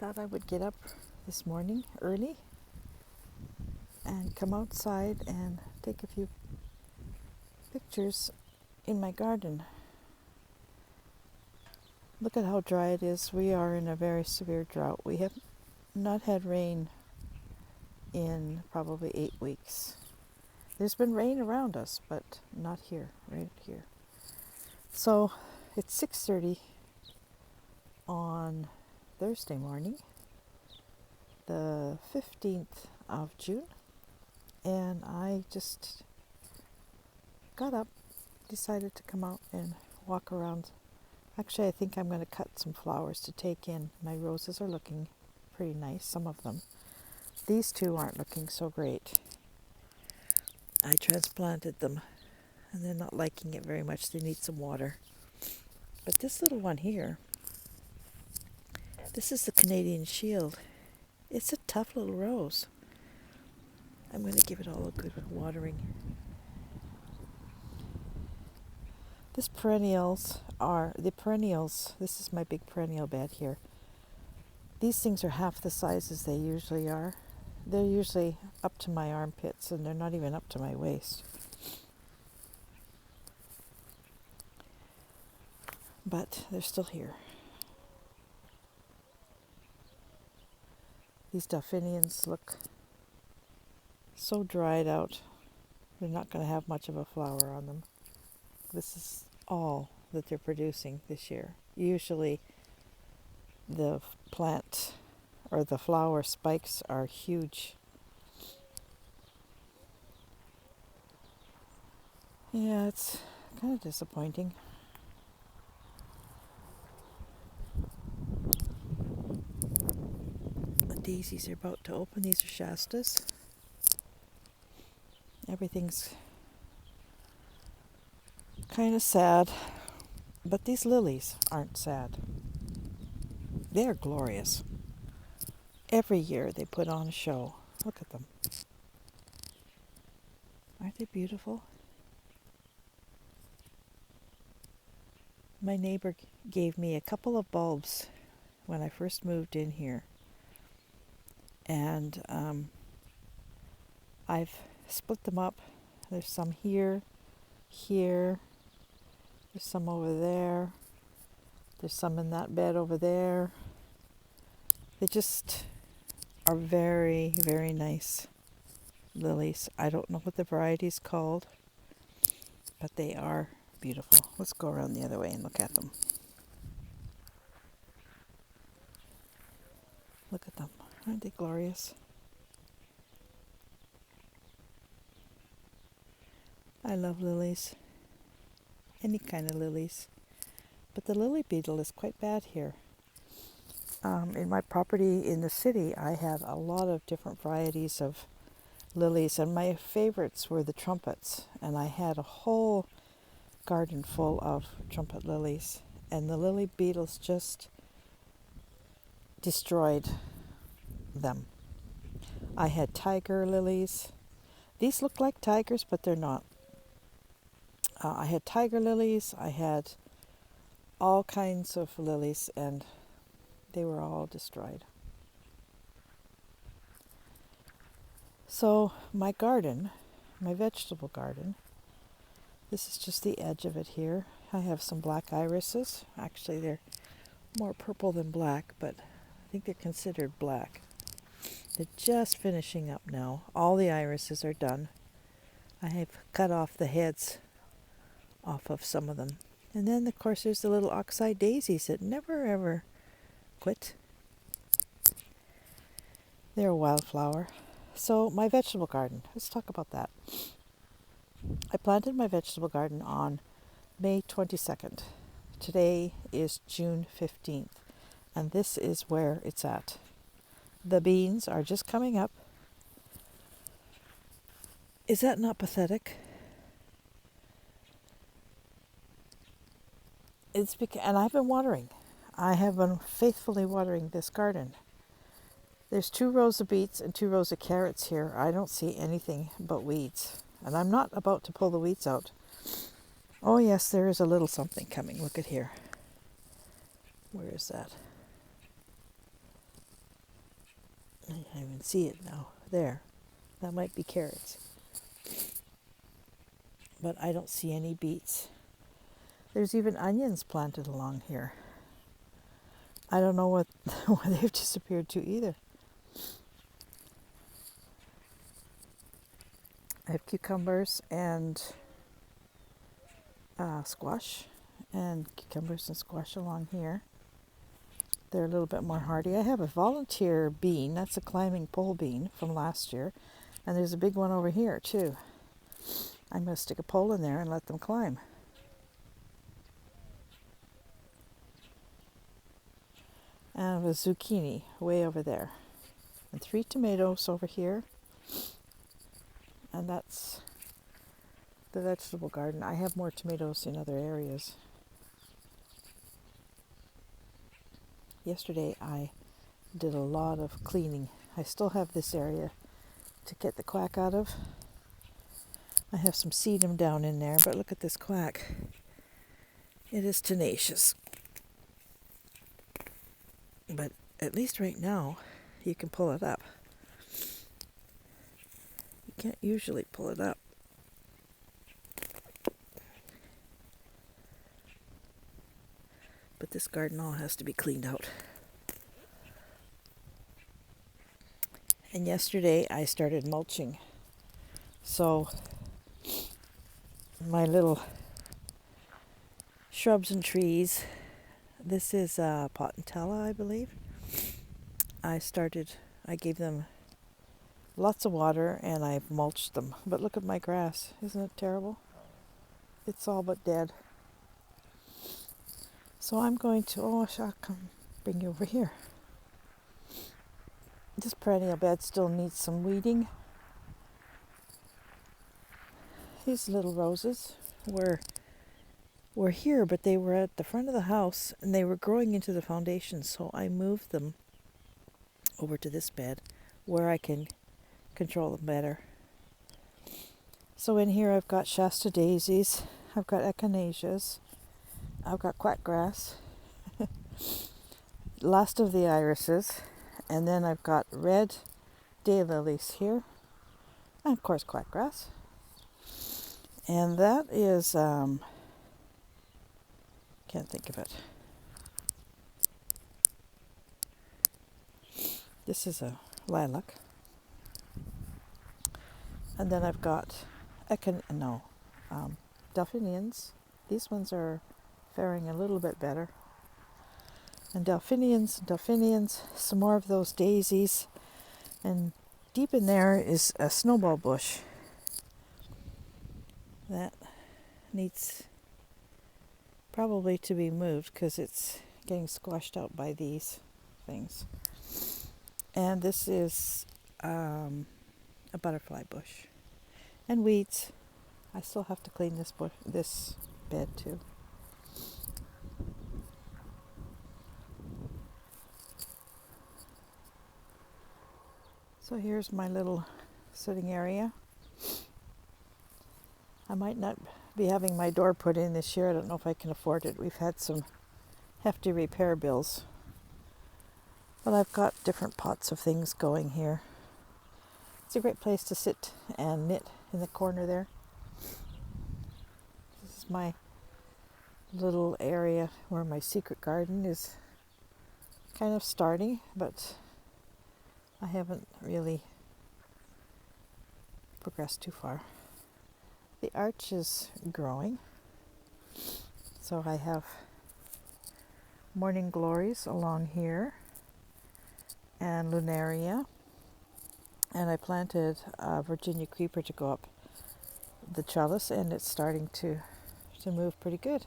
thought I would get up this morning early and come outside and take a few pictures in my garden. Look at how dry it is. We are in a very severe drought. We have not had rain in probably 8 weeks. There's been rain around us, but not here, right here. So it's 6:30 on Thursday morning, the 15th of June, and I just got up, decided to come out and walk around. Actually, I think I'm going to cut some flowers to take in. My roses are looking pretty nice, some of them. These two aren't looking so great. I transplanted them and they're not liking it very much. They need some water. But this little one here, this is the Canadian Shield. It's a tough little rose. I'm going to give it all a good watering. The perennials, this is my big perennial bed here. These things are half the size as they usually are. They're usually up to my armpits and they're not even up to my waist. But they're still here. These delphiniums look so dried out. They're not going to have much of a flower on them. This is all that they're producing this year. Usually the plant or the flower spikes are huge. Yeah, it's kind of disappointing. The daisies are about to open. These are Shastas. Everything's kind of sad, but these lilies aren't sad. They're glorious. Every year they put on a show. Look at them. Aren't they beautiful? My neighbor gave me a couple of bulbs when I first moved in here. And I've split them up. There's some here, there's some over there, there's some in that bed over there. They just are very, very nice lilies. I don't know what the variety is called, but they are beautiful. Let's go around the other way and look at them. Look at them. Aren't they glorious? I love lilies. Any kind of lilies. But the lily beetle is quite bad here. In my property in the city, I had a lot of different varieties of lilies, and my favorites were the trumpets. And I had a whole garden full of trumpet lilies, and the lily beetles just destroyed them. I had tiger lilies. These look like tigers, but they're not. I had tiger lilies. I had all kinds of lilies, and they were all destroyed. So my garden, my vegetable garden, this is just the edge of it here. I have some black irises. Actually, they're more purple than black, but I think they're considered black. They're just finishing up now. All the irises are done. I have cut off the heads off of some of them. And then, of course, there's the little oxeye daisies that never, ever quit. They're a wildflower. So my vegetable garden, let's talk about that. I planted my vegetable garden on May 22nd. Today is June 15th, and this is where it's at. The beans are just coming up. Is that not pathetic? And I've been watering. I have been faithfully watering this garden. There's 2 rows of beets and 2 rows of carrots here. I don't see anything but weeds. And I'm not about to pull the weeds out. Oh yes, there is a little something coming. Look at here. Where is that? I can't even see it now. There. That might be carrots. But I don't see any beets. There's even onions planted along here. I don't know what where they've disappeared to either. I have cucumbers and squash, and cucumbers and squash along here. They're a little bit more hardy. I have a volunteer bean. That's a climbing pole bean from last year. And there's a big one over here too. I'm going to stick a pole in there and let them climb. And I have a zucchini way over there. And 3 tomatoes over here. And that's the vegetable garden. I have more tomatoes in other areas. Yesterday I did a lot of cleaning. I still have this area to get the quack out of. I have some sedum down in there, but look at this quack. It is tenacious. But at least right now you can pull it up. You can't usually pull it up. But this garden all has to be cleaned out. And yesterday I started mulching. So my little shrubs and trees, this is Potentella, I believe. I gave them lots of water and I've mulched them. But look at my grass. Isn't it terrible? It's all but dead. So I'm going to, I'll come bring you over here. This perennial bed still needs some weeding. These little roses were here, but they were at the front of the house and they were growing into the foundation, so I moved them over to this bed where I can control them better. So in here I've got Shasta daisies, I've got echinaceas, I've got quackgrass, last of the irises, and then I've got red daylilies here, and of course quackgrass. And that is, can't think of it. This is a lilac. And then I've got delphiniums. These ones are faring a little bit better. And delphiniums, some more of those daisies. And deep in there is a snowball bush. That needs probably to be moved because it's getting squashed out by these things. And this is a butterfly bush. And weeds. I still have to clean this bed too. So here's my little sitting area. I might not be having my door put in this year. I don't know if I can afford it. We've had some hefty repair bills. But I've got different pots of things going here. It's a great place to sit and knit in the corner there. This is my little area where my secret garden is kind of starting, but I haven't really progressed too far. The arch is growing, so I have morning glories along here and lunaria, and I planted a Virginia creeper to go up the trellis, and it's starting to move pretty good.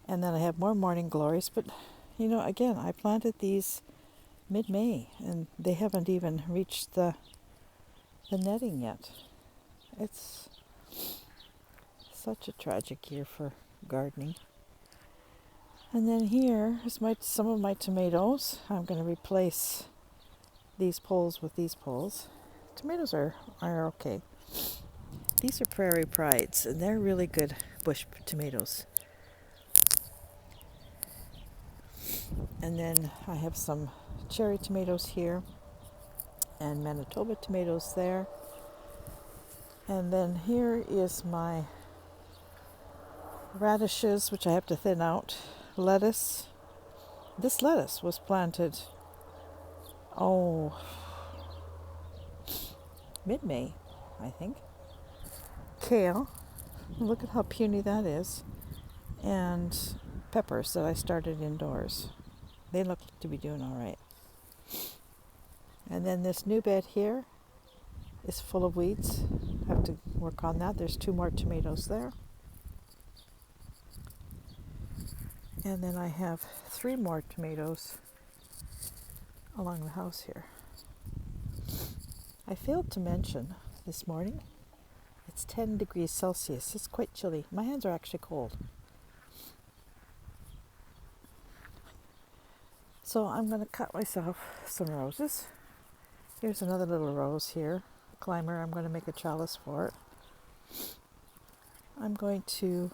And then I have more morning glories, but again, I planted these mid-May and they haven't even reached the netting yet. It's such a tragic year for gardening. And then here is some of my tomatoes. I'm going to replace these poles with these poles. Tomatoes are okay. These are Prairie Prides, and they're really good bush tomatoes. And then I have some cherry tomatoes here. and Manitoba tomatoes there. And then here is my radishes, which I have to thin out. Lettuce. This lettuce was planted, mid-May, I think. Kale. Look at how puny that is. And peppers that I started indoors. They look to be doing all right. And then this new bed here is full of weeds. I have to work on that. There's 2 more tomatoes there. And then I have 3 more tomatoes along the house here. I failed to mention this morning, it's 10 degrees Celsius. It's quite chilly. My hands are actually cold. So I'm going to cut myself some roses. Here's another little rose here, climber. I'm going to make a chalice for it. I'm going to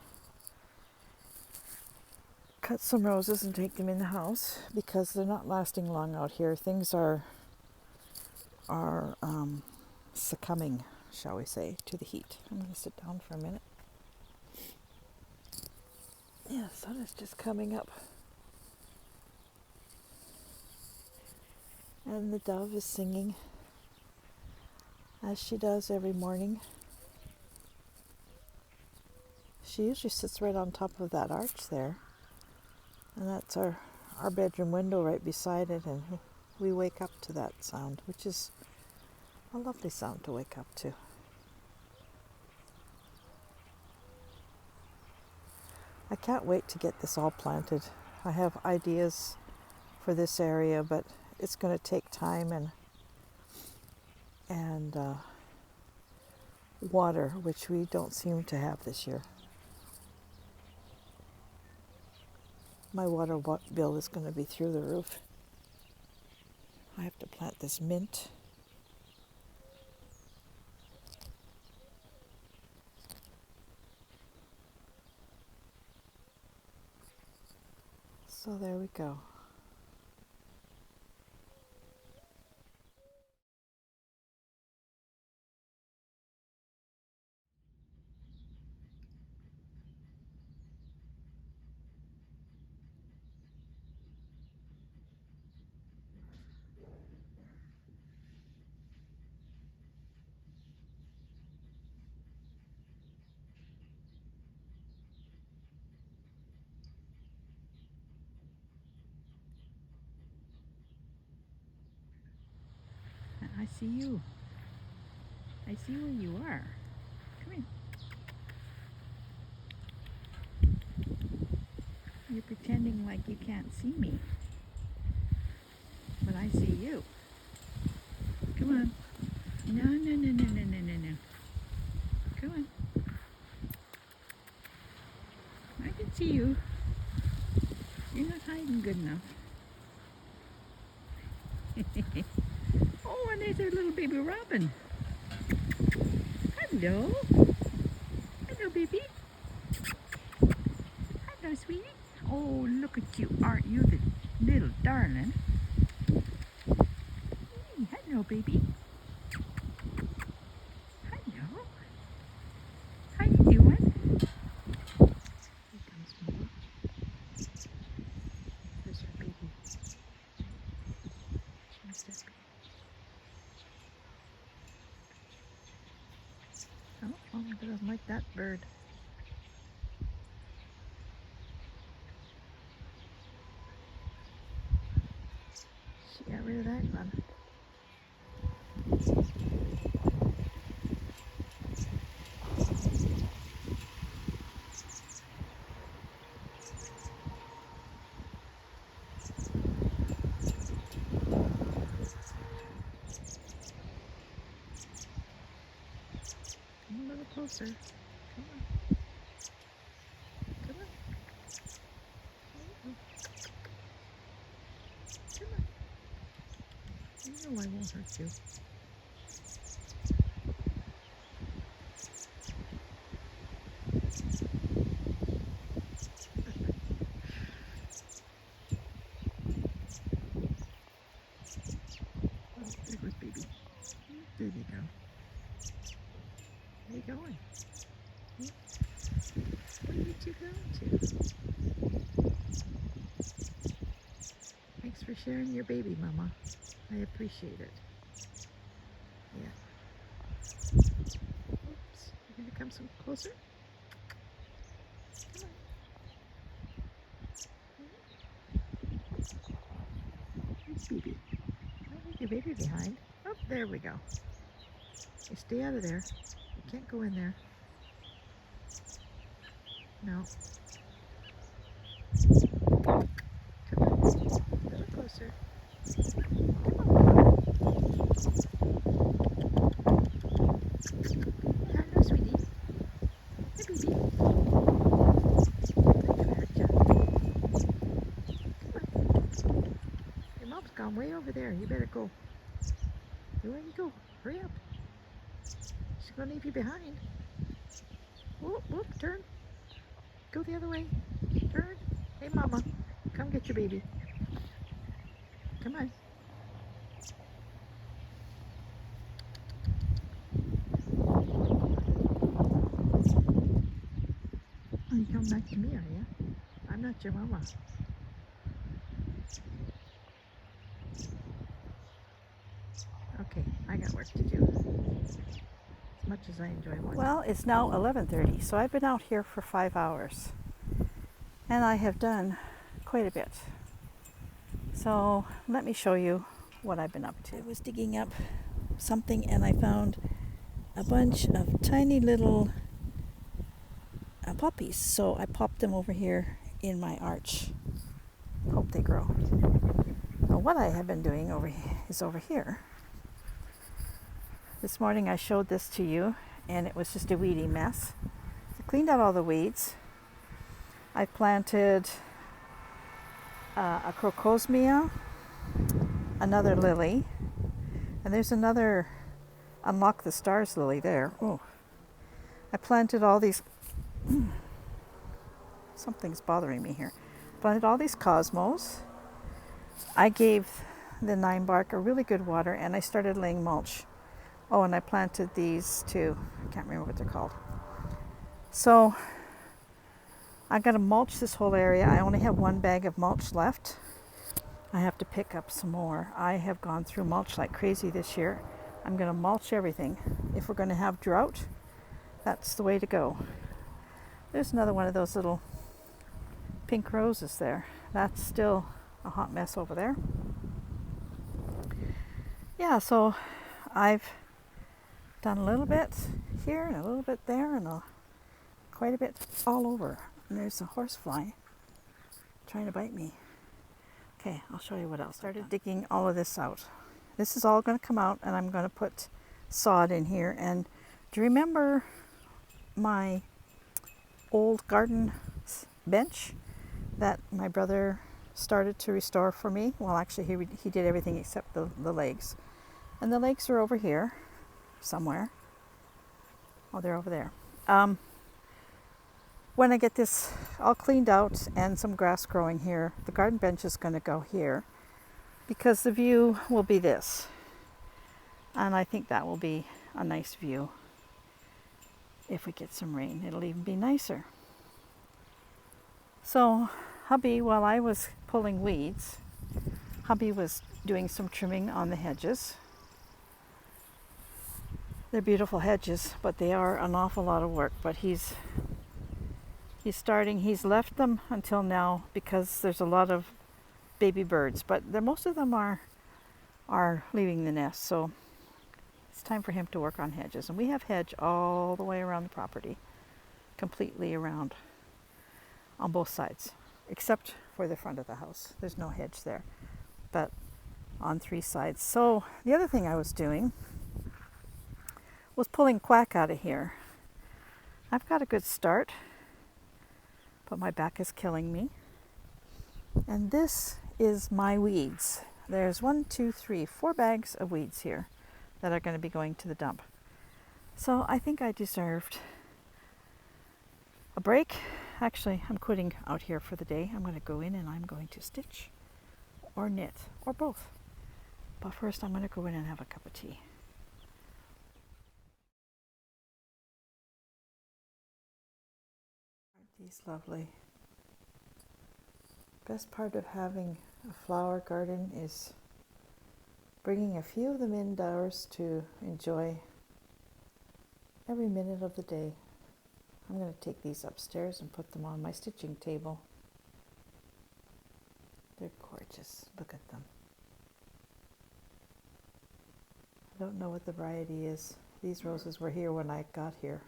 cut some roses and take them in the house because they're not lasting long out here. Things are succumbing, shall we say, to the heat. I'm going to sit down for a minute. Yeah, the sun is just coming up. And the dove is singing, as she does every morning. She usually sits right on top of that arch there. And that's our bedroom window right beside it. And we wake up to that sound, which is a lovely sound to wake up to. I can't wait to get this all planted. I have ideas for this area, but it's going to take time and water, which we don't seem to have this year. My water bill is going to be through the roof. I have to plant this mint. So there we go. I see you. I see where you are. Come here. You're pretending like you can't see me. But I see you. Come on. No, no, no, no, no, no, no, no. Come on. I can see you. You're not hiding good enough. Oh, and there's our little baby robin. Hello. Hello, baby. Hello, sweetie. Oh, look at you. Aren't you the little darling? Hey, hello, baby. Hello. How you doing? Here comes Mama. There's her baby. She's this baby. Oh, doesn't like that bird. She got rid of that one. Come a little closer. Come on. Come on. Come on. You know I won't hurt you. Oh, there goes baby. go. Where are you going? Where did you go to? Thanks for sharing your baby, Mama. I appreciate it. Yeah. Oops. You're going to come some closer? Come on. Here's baby. Don't leave your baby behind. Oh, there we go. You stay out of there. You can't go in there. No. Come on. A little closer. Hello, sweetie. Hi, baby. Your mom's gone way over there. You better go. Where you go? Hurry up. She's going to leave you behind. Whoop, whoop, turn. Go the other way. Turn. Hey, Mama. Come get your baby. Come on. Oh, you come back to me, are you? I'm not your mama. Okay, I got work to do. As much as I enjoy watching. Well, it's now 11:30, so I've been out here for 5 hours. And I have done quite a bit. So let me show you what I've been up to. I was digging up something and I found a bunch of tiny little poppies. So I popped them over here in my arch. Hope they grow. Now what I have been doing over here. This morning I showed this to you and it was just a weedy mess. I cleaned out all the weeds. I planted a crocosmia, another lily, and there's another unlock the stars lily there. Oh, I planted all these. Something's bothering me here. Planted all these cosmos. I gave the 9-bark a really good water, and I started laying mulch. Oh, and I planted these too. I can't remember what they're called. So I got to mulch this whole area. I only have 1 bag of mulch left. I have to pick up some more. I have gone through mulch like crazy this year. I'm going to mulch everything. If we're going to have drought, that's the way to go. There's another one of those little pink roses there. That's still a hot mess over there. Yeah, so I've done a little bit here and a little bit there and quite a bit all over. And there's a horsefly trying to bite me. Okay, I'll show you what else. Started digging all of this out. This is all going to come out and I'm going to put sod in here. And do you remember my old garden bench that my brother started to restore for me? Well, actually he did everything except the legs. And the legs are over here somewhere. Oh, they're over there. When I get this all cleaned out and some grass growing here, the garden bench is going to go here because the view will be this. And I think that will be a nice view. If we get some rain, it'll even be nicer. So hubby, while I was pulling weeds, hubby was doing some trimming on the hedges. They're beautiful hedges, but they are an awful lot of work. But he's left them until now because there's a lot of baby birds, but most of them are leaving the nest. So it's time for him to work on hedges. And we have hedge all the way around the property, completely around on both sides, except for the front of the house. There's no hedge there, but on 3 sides. So the other thing I was doing was pulling quack out of here. I've got a good start, but my back is killing me. And this is my weeds. There's 1, 2, 3, 4 bags of weeds here that are going to be going to the dump. So I think I deserved a break. Actually, I'm quitting out here for the day. I'm going to go in and I'm going to stitch or knit or both. But first I'm going to go in and have a cup of tea. He's lovely. Best part of having a flower garden is bringing a few of them indoors to enjoy every minute of the day. I'm going to take these upstairs and put them on my stitching table. They're gorgeous. Look at them. I don't know what the variety is. These roses were here when I got here,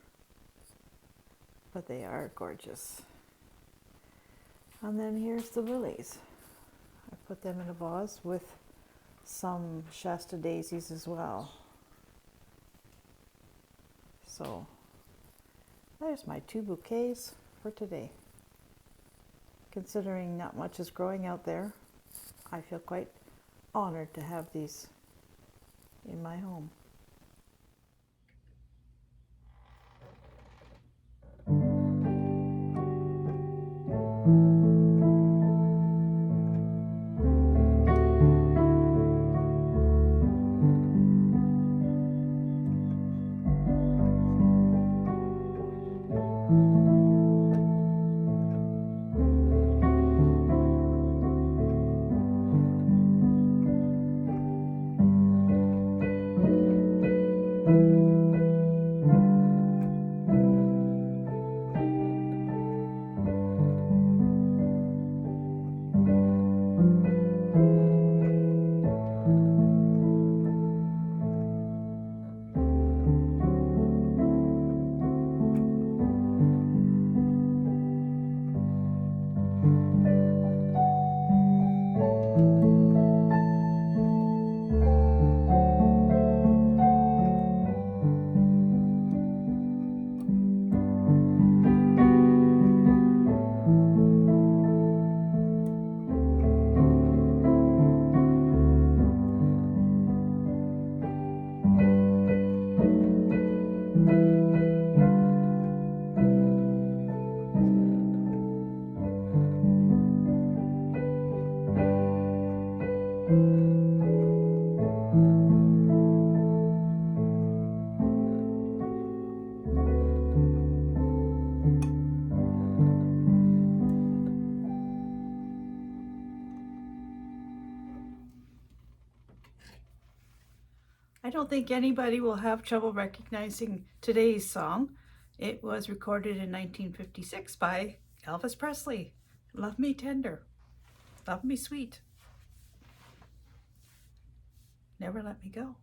but they are gorgeous. And then here's the lilies. I put them in a vase with some Shasta daisies as well. So there's my 2 bouquets for today. Considering not much is growing out there, I feel quite honored to have these in my home. I don't think anybody will have trouble recognizing today's song. It was recorded in 1956 by Elvis Presley. Love Me Tender, Love Me Sweet, Never Let Me Go.